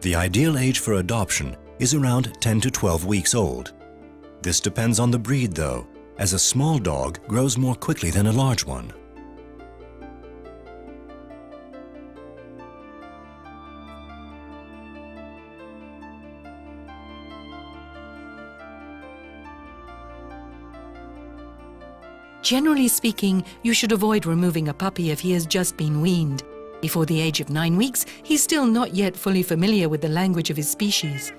The ideal age for adoption is around 10 to 12 weeks old. This depends on the breed though, as a small dog grows more quickly than a large one. Generally speaking, you should avoid removing a puppy if he has just been weaned. Before the age of 9 weeks, he's still not yet fully familiar with the language of his species.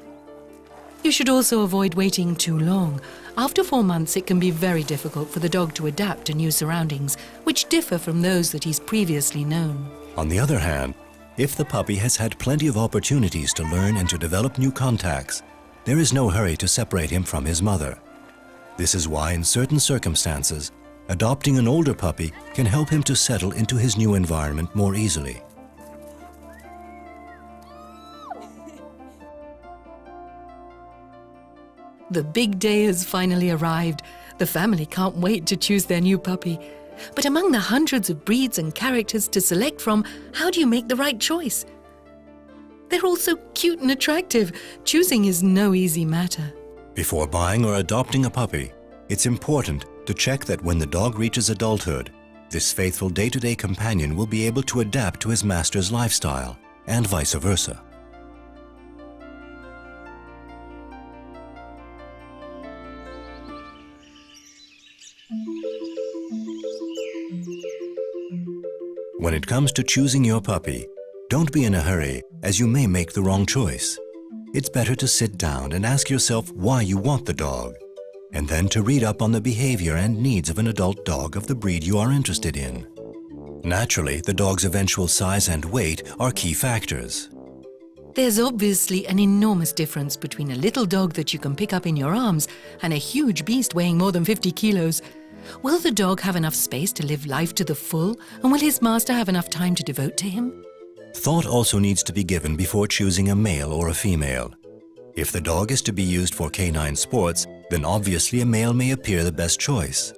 You should also avoid waiting too long. After 4 months, it can be very difficult for the dog to adapt to new surroundings, which differ from those that he's previously known. On the other hand, if the puppy has had plenty of opportunities to learn and to develop new contacts, there is no hurry to separate him from his mother. This is why in certain circumstances, adopting an older puppy can help him to settle into his new environment more easily. The big day has finally arrived. The family can't wait to choose their new puppy. But among the hundreds of breeds and characters to select from, how do you make the right choice? They're all so cute and attractive. Choosing is no easy matter. Before buying or adopting a puppy, it's important to check that when the dog reaches adulthood, this faithful day-to-day companion will be able to adapt to his master's lifestyle, and vice versa. When it comes to choosing your puppy, don't be in a hurry, as you may make the wrong choice. It's better to sit down and ask yourself why you want the dog, and then to read up on the behavior and needs of an adult dog of the breed you are interested in. Naturally, the dog's eventual size and weight are key factors. There's obviously an enormous difference between a little dog that you can pick up in your arms and a huge beast weighing more than 50 kilos. Will the dog have enough space to live life to the full, and will his master have enough time to devote to him? Thought also needs to be given before choosing a male or a female. If the dog is to be used for canine sports, then obviously a male may appear the best choice.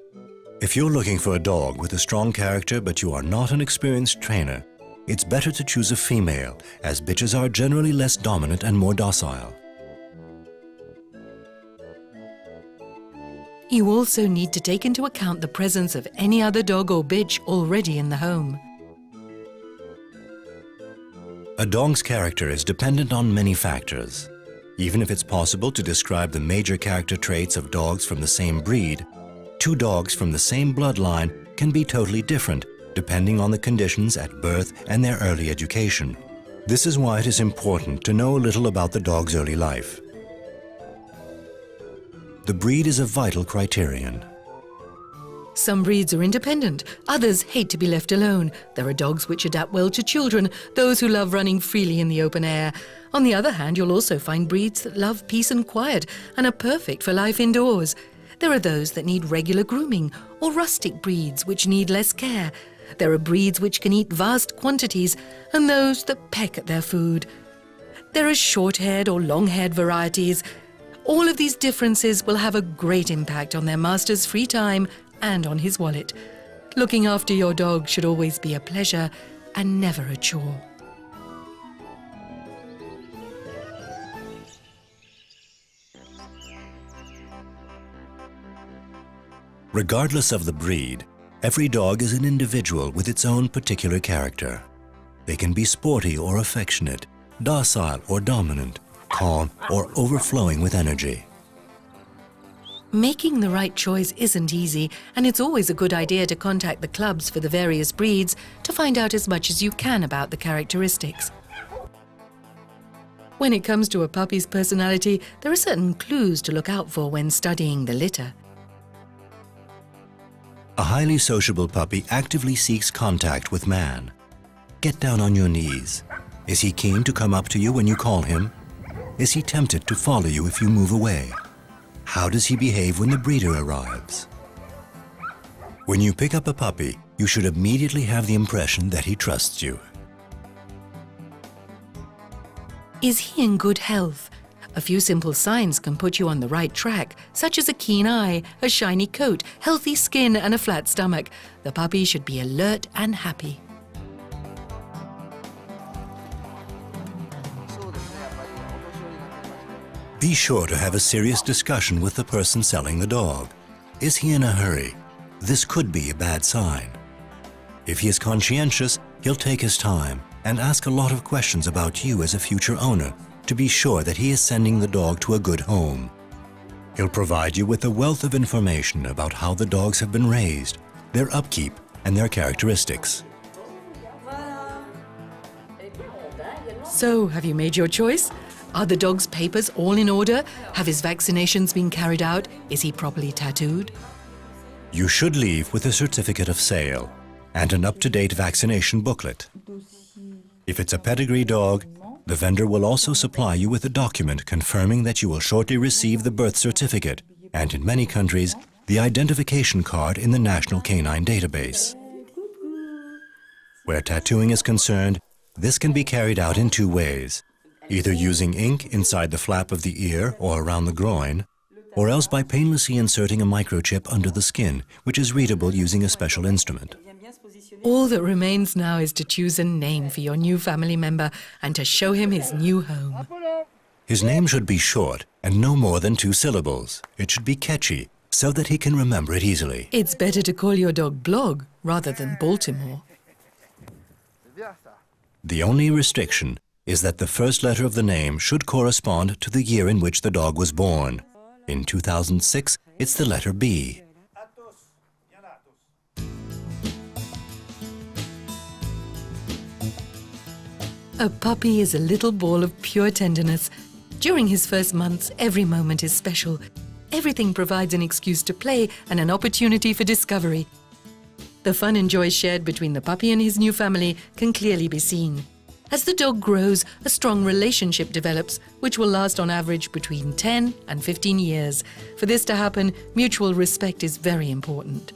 If you're looking for a dog with a strong character but you are not an experienced trainer, it's better to choose a female, as bitches are generally less dominant and more docile. You also need to take into account the presence of any other dog or bitch already in the home. A dog's character is dependent on many factors. Even if it's possible to describe the major character traits of dogs from the same breed, two dogs from the same bloodline can be totally different depending on the conditions at birth and their early education. This is why it is important to know a little about the dog's early life. The breed is a vital criterion. Some breeds are independent, others hate to be left alone. There are dogs which adapt well to children, those who love running freely in the open air. On the other hand, you'll also find breeds that love peace and quiet and are perfect for life indoors. There are those that need regular grooming, or rustic breeds which need less care. There are breeds which can eat vast quantities, and those that peck at their food. There are short-haired or long-haired varieties. All of these differences will have a great impact on their master's free time and on his wallet. Looking after your dog should always be a pleasure and never a chore. Regardless of the breed, every dog is an individual with its own particular character. They can be sporty or affectionate, docile or dominant, calm or overflowing with energy. Making the right choice isn't easy, and it's always a good idea to contact the clubs for the various breeds to find out as much as you can about the characteristics. When it comes to a puppy's personality, there are certain clues to look out for when studying the litter. A highly sociable puppy actively seeks contact with man. Get down on your knees. Is he keen to come up to you when you call him? Is he tempted to follow you if you move away? How does he behave when the breeder arrives? When you pick up a puppy, you should immediately have the impression that he trusts you. Is he in good health? A few simple signs can put you on the right track, such as a keen eye, a shiny coat, healthy skin, and a flat stomach. The puppy should be alert and happy. Be sure to have a serious discussion with the person selling the dog. Is he in a hurry? This could be a bad sign. If he is conscientious, he'll take his time and ask a lot of questions about you as a future owner to be sure that he is sending the dog to a good home. He'll provide you with a wealth of information about how the dogs have been raised, their upkeep, and their characteristics. So, have you made your choice? Are the dog's papers all in order? Have his vaccinations been carried out? Is he properly tattooed? You should leave with a certificate of sale and an up-to-date vaccination booklet. If it's a pedigree dog, the vendor will also supply you with a document confirming that you will shortly receive the birth certificate and, in many countries, the identification card in the National Canine Database. Where tattooing is concerned, this can be carried out in two ways, either using ink inside the flap of the ear or around the groin, or else by painlessly inserting a microchip under the skin, which is readable using a special instrument. All that remains now is to choose a name for your new family member and to show him his new home. His name should be short and no more than 2 syllables. It should be catchy, so that he can remember it easily. It's better to call your dog Blog rather than Baltimore. The only restriction is that the first letter of the name should correspond to the year in which the dog was born. In 2006, it's the letter B. A puppy is a little ball of pure tenderness. During his first months, every moment is special. Everything provides an excuse to play and an opportunity for discovery. The fun and joy shared between the puppy and his new family can clearly be seen. As the dog grows, a strong relationship develops, which will last on average between 10 and 15 years. For this to happen, mutual respect is very important.